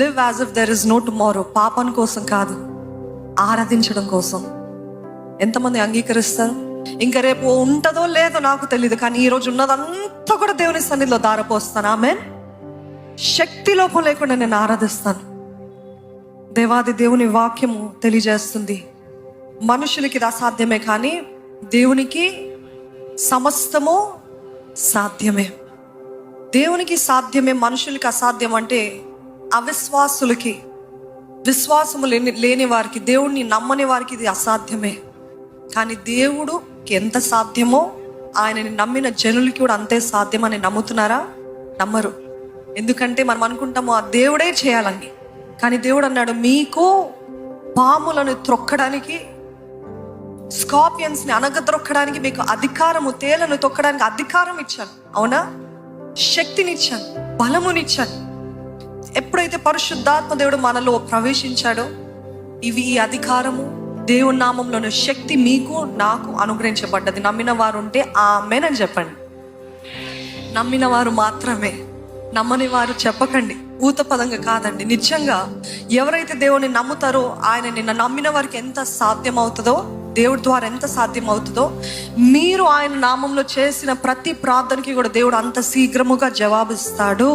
Live as if there is no tomorrow. పాపం కోసం కాదు, ఆరాధించడం కోసం. ఎంతమంది అంగీకరిస్తారు? ఇంకా రేపు ఉంటుందో లేదో నాకు తెలియదు, కానీ ఈరోజు ఉన్నదంతా కూడా దేవుని సన్నిధిలో దారపోస్తాను. ఆమేన్. శక్తి లోపం లేకుండా నేను ఆరాధిస్తాను. దేవాది దేవుని వాక్యము తెలియజేస్తుంది, మనుషులకి ఇది అసాధ్యమే, కానీ దేవునికి సమస్తము సాధ్యమే. దేవునికి సాధ్యమే, మనుషులకి అసాధ్యం. అంటే అవిశ్వాసులకి, విశ్వాసము లేని వారికి, దేవుణ్ణి నమ్మని వారికి ఇది అసాధ్యమే. కానీ దేవుడుకి ఎంత సాధ్యమో ఆయనని నమ్మిన జనులకి కూడా అంతే సాధ్యమని నమ్ముతున్నారా? నమ్మరు. ఎందుకంటే మనం అనుకుంటాము ఆ దేవుడే చేయాలని, కానీ దేవుడు అన్నాడు, మీకు పాములను త్రొక్కడానికి, స్కార్పియన్స్ని అనగద్రొక్కడానికి మీకు అధికారము, తేలను తొక్కడానికి అధికారం ఇచ్చాను. అవునా? శక్తినిచ్చాను, బలమునిచ్చాను. ఎప్పుడైతే పరిశుద్ధాత్మ దేవుడు మనలో ప్రవేశించాడో, ఈ అధికారము, దేవుని నామంలోని శక్తి మీకు నాకు అనుగ్రహించబడ్డది. నమ్మిన వారు ఉంటే ఆమేన్ అని చెప్పండి. నమ్మిన వారు మాత్రమే, నమ్మని వారు చెప్పకండి. ఊత పదంగా కాదండి, నిజంగా. ఎవరైతే దేవుని నమ్ముతారో ఆయన నిన్న నమ్మిన వారికి ఎంత సాధ్యం అవుతుందో, దేవుడి ద్వారా ఎంత సాధ్యం అవుతుందో, మీరు ఆయన నామంలో చేసిన ప్రతి ప్రార్థనకి కూడా దేవుడు అంత శీఘ్రముగా జవాబిస్తాడు.